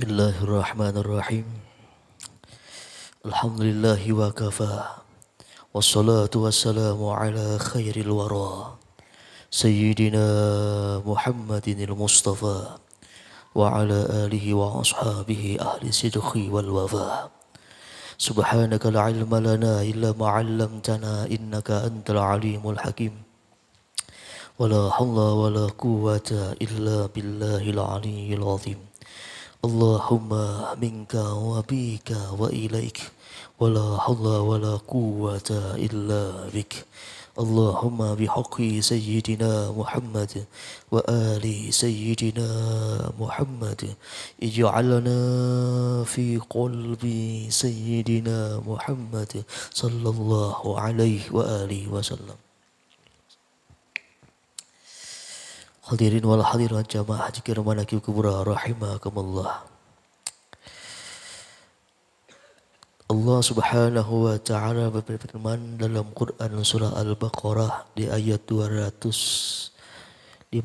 Bismillahirrahmanirrahim. Alhamdulillahi wa kafa. Wassalatu wassalamu ala khairil wara. Sayyidina Muhammadinil Mustafa. Wa ala alihi wa ashabihi ahli sidqi wal wafa. Subhanaka la ilma lana illa ma'allamtana innaka antal alimul hakim. Wa la hawla wa la quwwata illa billahil aliyyil azim. Allahumma minka wa bika wa ilaik wa la hawla wa la quwwata illa bik. Allahumma bihaqqi sayyidina Muhammad wa ali sayyidina Muhammad ij'alna fi qalbi sayyidina Muhammad sallallahu alaihi wa alihi wasallam. Hadirin wal hadirat jamaah zikir manaqib kubra rahimakumullah. Allah Subhanahu wa taala berfirman dalam Quran surah Al-Baqarah di ayat 254.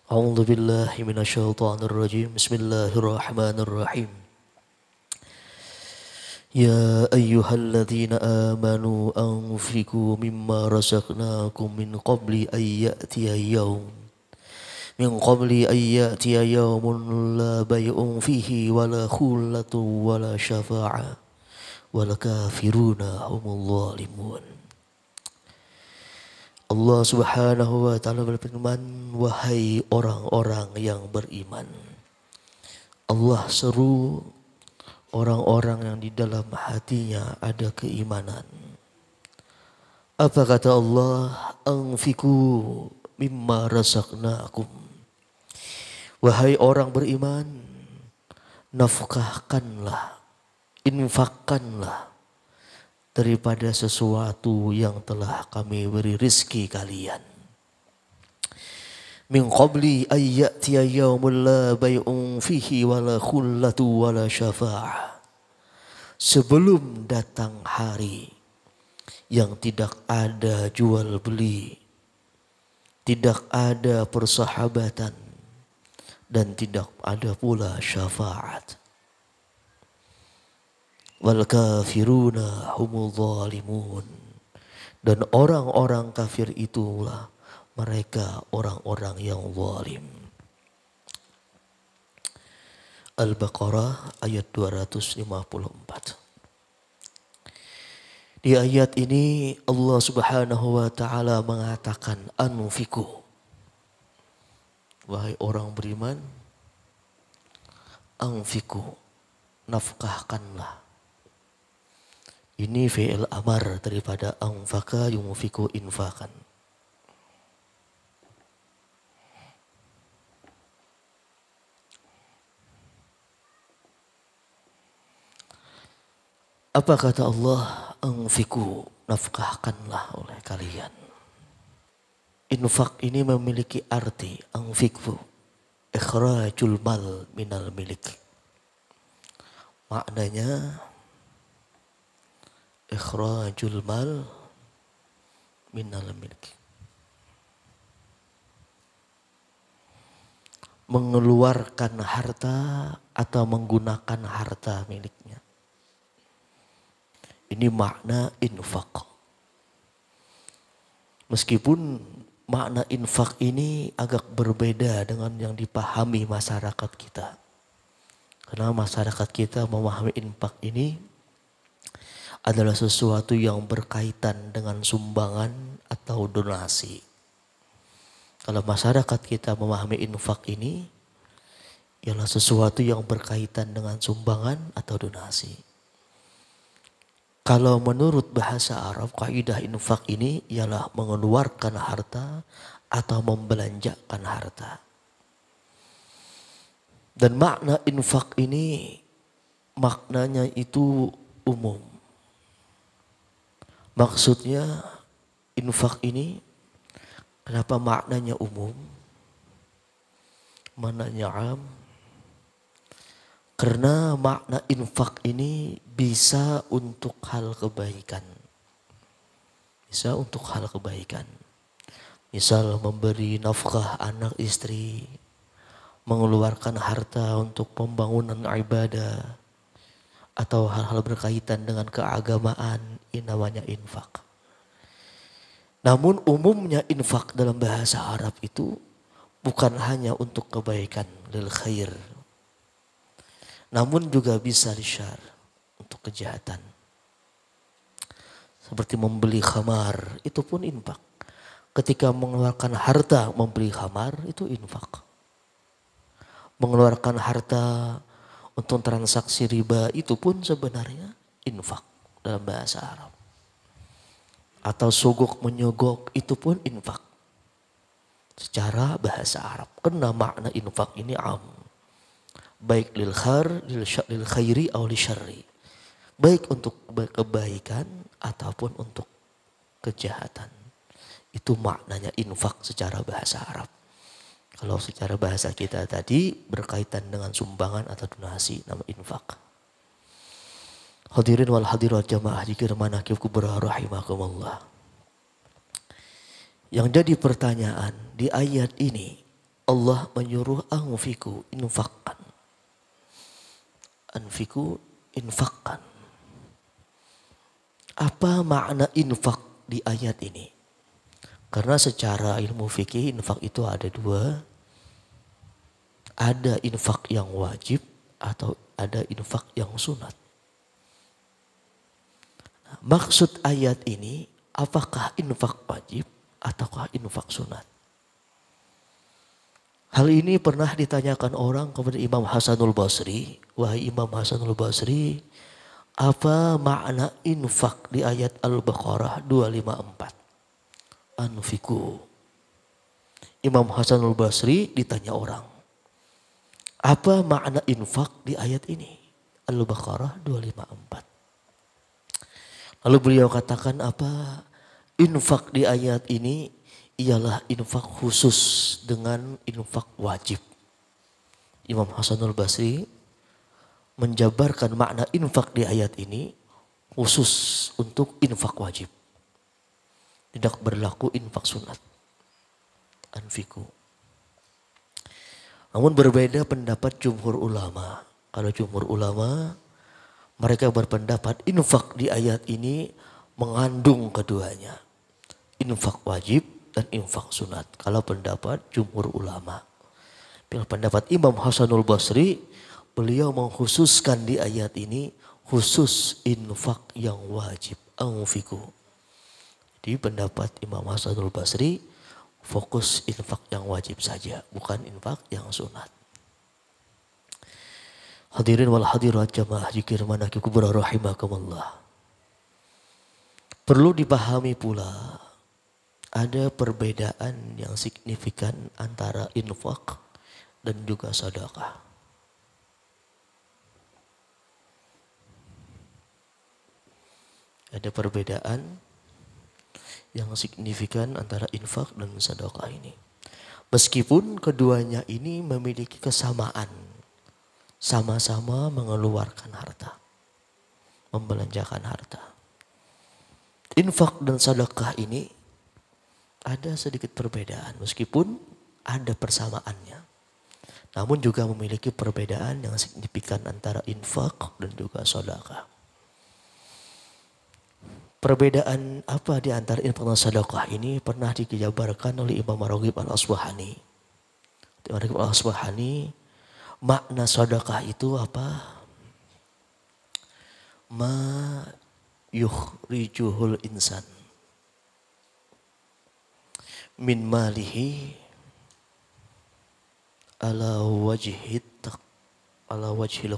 A'udzu billahi minasyaitonir rajim. Bismillahirrahmanirrahim. Ya ayyuhalladzina amanu anfiqu mimma razaqnakum min qabli an ya'tiya yawmun la bay'un fihi wala khullatun wala syafa'a wal kafiruna humul zalimun. Allah Subhanahu wa taala berfirman, wahai orang-orang yang beriman. Allah seru orang-orang yang di dalam hatinya ada keimanan. Apa kata Allah? Anfiku mimma razaqnakum. Wahai orang beriman, nafkahkanlah, infakkanlah daripada sesuatu yang telah kami beri rizki kalian. Min qabli ayyatiya yawmul la bay'un fihi wala khullatu wala syafa'ah. Sebelum datang hari yang tidak ada jual beli, tidak ada persahabatan, dan tidak ada pula syafaat. Wal kafiruna humul zalimun. Dan orang-orang kafir itulah mereka orang-orang yang zalim. Al-Baqarah ayat 254. Di ayat ini Allah Subhanahu wa taala mengatakan anfiku. Wahai orang beriman, anfiku, nafkahkanlah. Ini fi'il amar daripada anfaka yunfiku infakan. Apa kata Allah? Anfiku, nafkahkanlah oleh kalian. Infak ini memiliki arti anfiku, ikhrajul mal minal milik. Maknanya ikhrajul mal minal milik. Mengeluarkan harta atau menggunakan harta miliknya. Ini makna infak. Meskipun makna infak ini agak berbeda dengan yang dipahami masyarakat kita. Karena masyarakat kita memahami infak ini adalah sesuatu yang berkaitan dengan sumbangan atau donasi. Kalau masyarakat kita memahami infak ini ialah sesuatu yang berkaitan dengan sumbangan atau donasi. Kalau menurut bahasa Arab, kaidah infak ini ialah mengeluarkan harta atau membelanjakan harta. Dan makna infak ini maknanya itu umum. Maksudnya infak ini kenapa maknanya umum? Maknanya am? Karena makna infak ini bisa untuk hal kebaikan. Bisa untuk hal kebaikan. Misal memberi nafkah anak istri, mengeluarkan harta untuk pembangunan ibadah atau hal-hal berkaitan dengan keagamaan, ini namanya infak. Namun umumnya infak dalam bahasa Arab itu bukan hanya untuk kebaikan, lil khair. Namun juga bisa lisyar, untuk kejahatan. Seperti membeli khamar, itu pun infak. Ketika mengeluarkan harta membeli khamar, itu infak. Mengeluarkan harta untuk transaksi riba, itu pun sebenarnya infak dalam bahasa Arab. Atau sogok menyogok, itu pun infak secara bahasa Arab. Karena makna infak ini am, baik lil khairi atau lil syarri, baik untuk kebaikan ataupun untuk kejahatan. Itu maknanya infak secara bahasa Arab. Kalau secara bahasa kita tadi berkaitan dengan sumbangan atau donasi, nama infak. Hadirin wal hadirat jamaah dikirmana kubra rahimakumullah. Yang jadi pertanyaan di ayat ini, Allah menyuruh anfiku, infakkan. Anfiku, infakkan. Apa makna infak di ayat ini? Karena secara ilmu fikih infak itu ada dua. Ada infak yang wajib atau ada infak yang sunat. Maksud ayat ini, apakah infak wajib ataukah infak sunat? Hal ini pernah ditanyakan orang kepada Imam Hasanul Basri. Wahai Imam Hasanul Basri, apa makna infak di ayat Al-Baqarah 254? Anfiku. Imam Hasanul Basri ditanya orang, apa makna infak di ayat ini? Al-Baqarah 254. Lalu beliau katakan apa? Infak di ayat ini ialah infak khusus dengan infak wajib. Imam Hasanul Basri menjabarkan makna infak di ayat ini khusus untuk infak wajib. Tidak berlaku infak sunat. Anfiku. Namun berbeda pendapat jumhur ulama. Kalau jumhur ulama, mereka berpendapat infak di ayat ini mengandung keduanya. Infak wajib dan infak sunat. Kalau pendapat jumhur ulama. Bila pendapat Imam Hasanul Basri, beliau mengkhususkan di ayat ini khusus infak yang wajib. Anfiku. Di pendapat Imam Hasanul Basri, fokus infak yang wajib saja, bukan infak yang sunat. Hadirin wal hadirat jamaah zikir manaqib kubra rahimakumullah. Perlu dipahami pula ada perbedaan yang signifikan antara infak dan juga sedekah. Ada perbedaan yang signifikan antara infak dan sedekah ini. Meskipun keduanya ini memiliki kesamaan. Sama-sama mengeluarkan harta. Membelanjakan harta. Infak dan sedekah ini ada sedikit perbedaan. Meskipun ada persamaannya. Namun juga memiliki perbedaan yang signifikan antara infak dan juga sedekah. Perbedaan apa di antara infak dan sedekah ini pernah dijabarkan oleh Imam Raghib Al-Asbahani. Imam Raghib Al-Asbahani, makna sedekah itu apa? Ma yukhrijuhul insan min malihi ala wajhil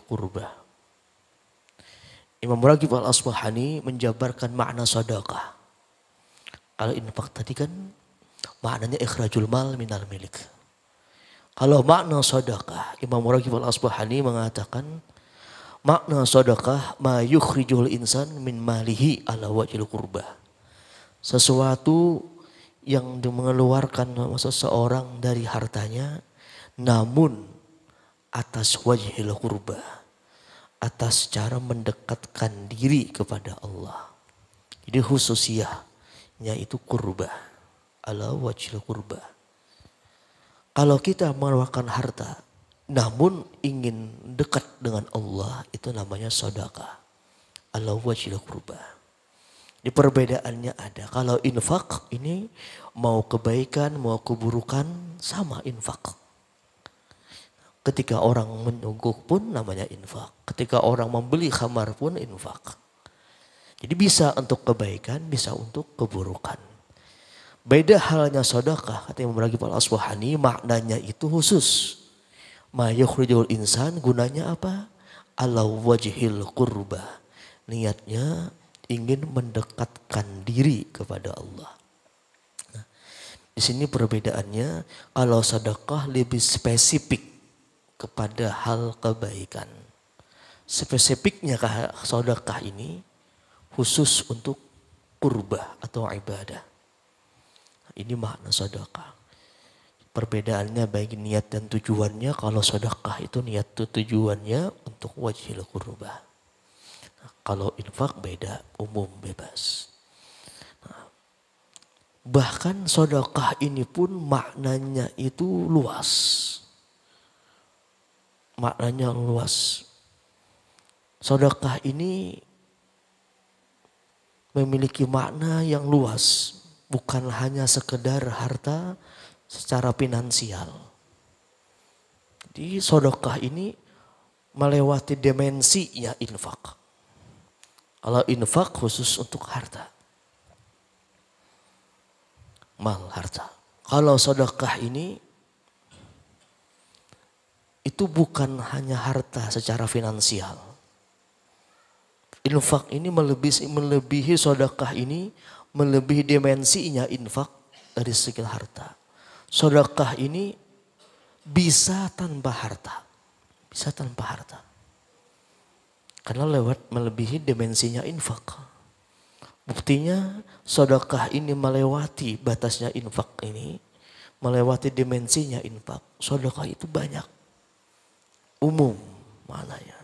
qurbah. Imam Raghib Al-Asbahani menjabarkan makna sedekah. Kalau infak tadi kan maknanya ikhrajul mal minal milik. Kalau makna sedekah, Imam Raghib Al-Asbahani mengatakan makna sedekah ma yukhrijul insan min malihi ala wajhil qurbah. Sesuatu yang mengeluarkan seseorang dari hartanya namun atas wajhil qurbah. Atas cara mendekatkan diri kepada Allah. Jadi khususiyahnya itu qurbah. Ala wajhil qurbah. Kalau kita mengeluarkan harta namun ingin dekat dengan Allah, itu namanya sedekah. Ala wajhil qurbah. Di perbedaannya ada. Kalau infak ini mau kebaikan, mau keburukan sama infak. Ketika orang menyogok pun namanya infak. Ketika orang membeli khamar pun infak. Jadi bisa untuk kebaikan, bisa untuk keburukan. Beda halnya sedekah, kata Imam Ragib Al-Asbahani, maknanya itu khusus. Ma yukhrijul insan, gunanya apa? Ala wajhil qurbah. Niatnya ingin mendekatkan diri kepada Allah. Nah, di sini perbedaannya, kalau sedekah lebih spesifik kepada hal kebaikan. Spesifiknya sedekah ini khusus untuk qurbah atau ibadah. Ini makna sedekah. Perbedaannya baik niat dan tujuannya. Kalau sedekah itu niat tujuannya untuk wajhil qurbah. Nah, kalau infak beda, umum bebas. Nah, bahkan sedekah ini pun maknanya itu luas. Maknanya luas. Sedekah ini memiliki makna yang luas. Bukan hanya sekedar harta secara finansial. Jadi sedekah ini melewati dimensinya infak. Kalau infak khusus untuk harta. Mal harta. Kalau sedekah ini itu bukan hanya harta secara finansial. Infak ini melebihi sedekah ini, melebihi dimensinya infak dari segi harta. Sedekah ini bisa tanpa harta. Bisa tanpa harta. Karena melebihi dimensinya infak. Buktinya sedekah ini melewati batasnya infak ini. Melewati dimensinya infak. Sedekah itu banyak. Umum maknanya.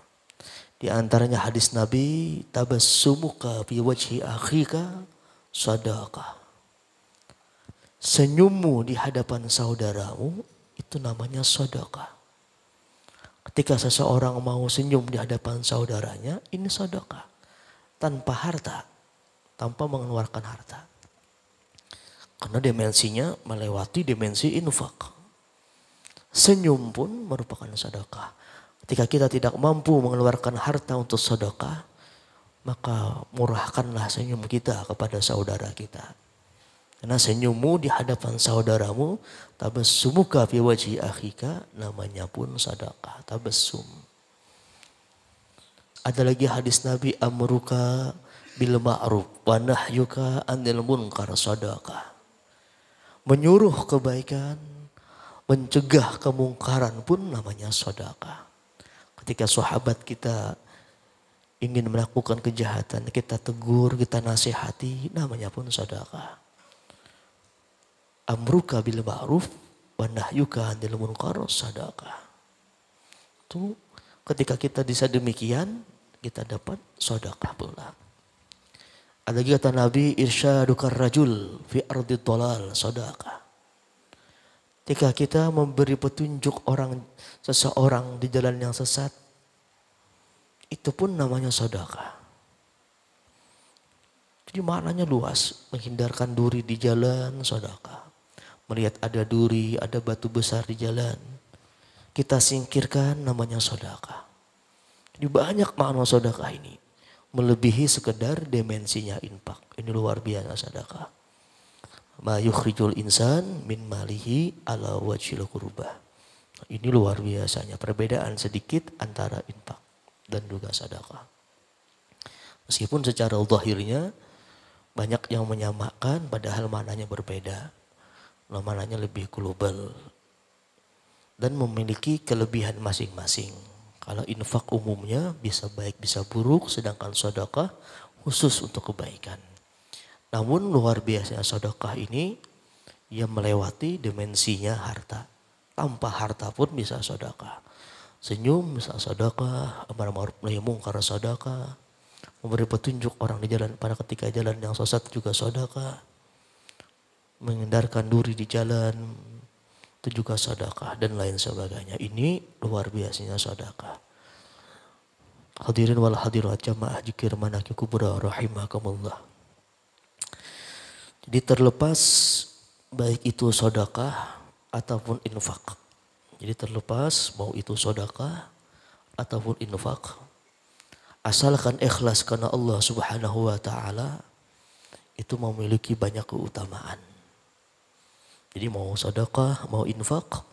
Di antaranya hadis Nabi, tabassumuka fi wajhi akhika sedekah. Senyummu di hadapan saudaramu itu namanya sedekah. Ketika seseorang mau senyum di hadapan saudaranya, ini sedekah. Tanpa harta, tanpa mengeluarkan harta. Karena dimensinya melewati dimensi infak. Senyum pun merupakan sedekah. Ketika kita tidak mampu mengeluarkan harta untuk sedekah, maka murahkanlah senyum kita kepada saudara kita. Karena senyummu di hadapan saudaramu, tabassumuka fi wajhi akhika, namanya pun sedekah, tabassum. Ada lagi hadis Nabi, amruka bil ma'ruf wa nahyuka 'anil munkar sedekah. Menyuruh kebaikan, mencegah kemungkaran pun namanya sedekah. Ketika sahabat kita ingin melakukan kejahatan, kita tegur, kita nasihati, namanya pun sedekah. Amruka bil ma'ruf wa nahyuka 'anil munkar sedekah. Itu ketika kita bisa demikian, kita dapat sedekah pula. Ada lagi kata Nabi, irsyadukar rajul fi ardi dhalal sedekah. Ketika kita memberi petunjuk seseorang di jalan yang sesat, itu pun namanya sedekah. Jadi maknanya luas, menghindarkan duri di jalan sedekah. Melihat ada duri, ada batu besar di jalan, kita singkirkan, namanya sedekah. Jadi banyak makna sedekah ini, melebihi sekedar dimensinya infak. Ini luar biasa sedekah. Ma yukhrijul insan min malihi ala wajhil qurbah. Ini luar biasanya perbedaan sedikit antara infak dan juga sedekah. Meskipun secara zahirnya banyak yang menyamakan, padahal maknanya berbeda. Maknanya lebih global dan memiliki kelebihan masing-masing. Kalau infak umumnya bisa baik bisa buruk, sedangkan sedekah khusus untuk kebaikan. Namun luar biasa sedekah ini yang melewati dimensinya harta. Tanpa harta pun bisa sedekah. Senyum bisa sedekah, amar ma'ruf nahi munkar sedekah. Memberi petunjuk orang di jalan pada ketika jalan yang sesat juga sedekah. Menghindarkan duri di jalan, itu juga sedekah dan lain sebagainya. Ini luar biasanya sedekah. Hadirin wal hadirat jamaah zikir manakib kubra rahimakumullah. Jadi terlepas baik itu sedekah ataupun infak. Jadi terlepas mau itu sedekah ataupun infak, asalkan ikhlas karena Allah Subhanahu wa taala, itu memiliki banyak keutamaan. Jadi mau sedekah, mau infak,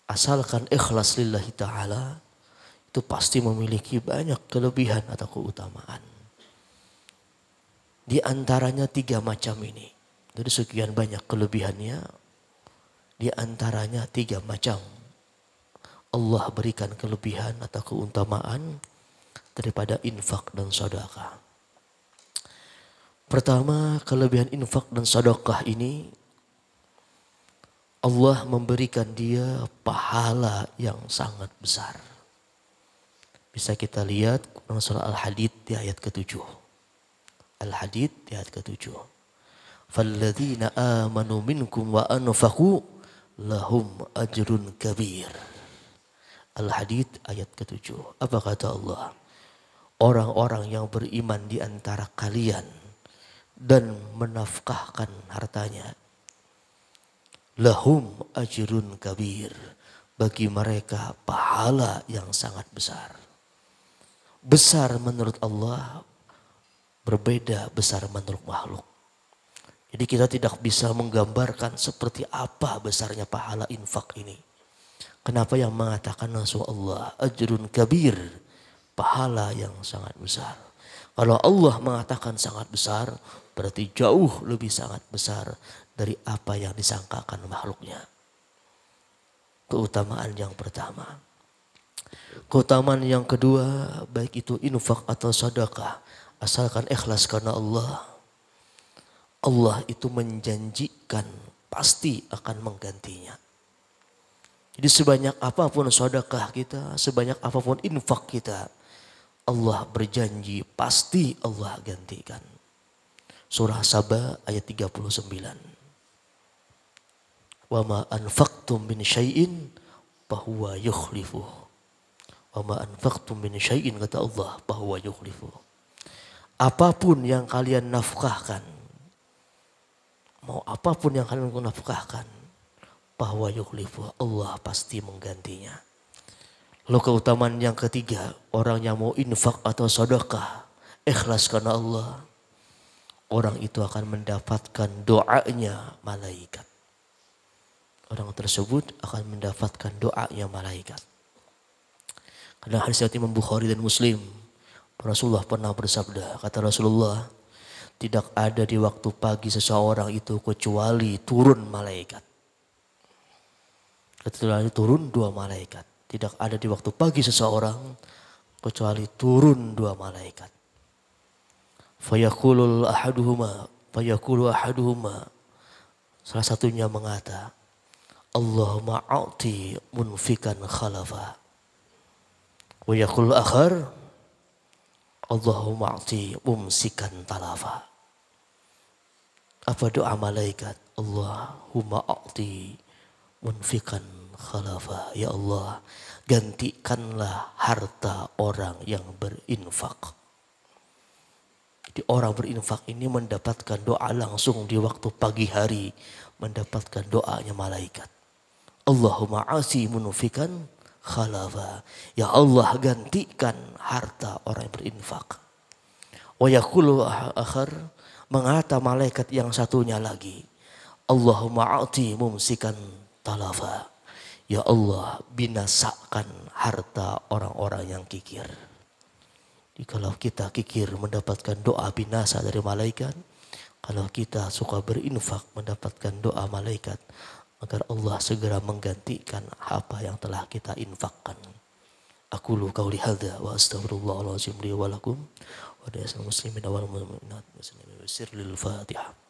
asalkan ikhlas lillahi ta'ala, itu pasti memiliki banyak kelebihan atau keutamaan. Di antaranya 3 macam ini. Dari sekian banyak kelebihannya, di antaranya 3 macam. Allah berikan kelebihan atau keutamaan daripada infak dan sedekah. Pertama, kelebihan infak dan sedekah ini, Allah memberikan dia pahala yang sangat besar. Bisa kita lihat dalam surah Al-Hadid di ayat ke-7. Al-Hadid di ayat ke-7. Falladzina amanu minkum wa anfaqu lahum ajrun kabir. Al-Hadid ayat ke-7. Apa kata Allah? Orang-orang yang beriman di antara kalian dan menafkahkan hartanya, lahum ajrun kabir, bagi mereka pahala yang sangat besar. Besar menurut Allah, berbeda besar menurut makhluk. Jadi kita tidak bisa menggambarkan seperti apa besarnya pahala infak ini. Kenapa yang mengatakan langsung Allah, ajrun kabir, pahala yang sangat besar. Kalau Allah mengatakan sangat besar, berarti jauh lebih sangat besar dari apa yang disangkakan makhluknya. Keutamaan yang pertama. Keutamaan yang kedua, baik itu infak atau sedekah, asalkan ikhlas karena Allah, Allah itu menjanjikan pasti akan menggantinya. Jadi sebanyak apapun sedekah kita, sebanyak apapun infak kita, Allah berjanji pasti Allah gantikan. Surah Saba ayat 39. Wa ma anfaqtum min syai'in fahuwa yukhlifuh. Wa ma anfaqtum min syai'in, kata Allah, fahuwa yukhlifuh. Apapun yang kalian nafkahkan, mau apapun yang kalian nafkahkan, fahuwa yukhlifuh, Allah pasti menggantinya. Lalu keutamaan yang ketiga, orang yang mau infak atau sedekah, ikhlas karena Allah, orang itu akan mendapatkan doanya malaikat. Orang tersebut akan mendapatkan doanya malaikat. Karena hadis riwayat Imam Bukhari dan Muslim, Rasulullah pernah bersabda, kata Rasulullah, tidak ada di waktu pagi seseorang itu kecuali turun malaikat. Kecuali turun 2 malaikat. Tidak ada di waktu pagi seseorang kecuali turun 2 malaikat. Fayaqulu ahaduhuma, salah satunya mengata, Allahumma a'ti munfikan khalafa. Wa yaqul akhar, Allahumma a'ti mumsikan talafa. Apa doa malaikat? Allahumma a'ti munfikan khalafa. Ya Allah, gantikanlah harta orang yang berinfak. Jadi orang berinfak ini mendapatkan doa langsung di waktu pagi hari, mendapatkan doanya malaikat. Allahumma asi munfikan khalafa. Ya Allah, gantikan harta orang yang berinfak. Wa yaqulu akhar, mengata malaikat yang satunya lagi, Allahumma a'ti mumsikan talafa. Ya Allah, binasakan harta orang-orang yang kikir. Jadi kalau kita kikir mendapatkan doa binasa dari malaikat, kalau kita suka berinfak mendapatkan doa malaikat, agar Allah segera menggantikan apa yang telah kita infakkan. Aqulu qauli hadza wa astaghfirullahalazim li wa lakum wa lisal muslimin wal mu'minat wa sallallahu alaihi wasallam.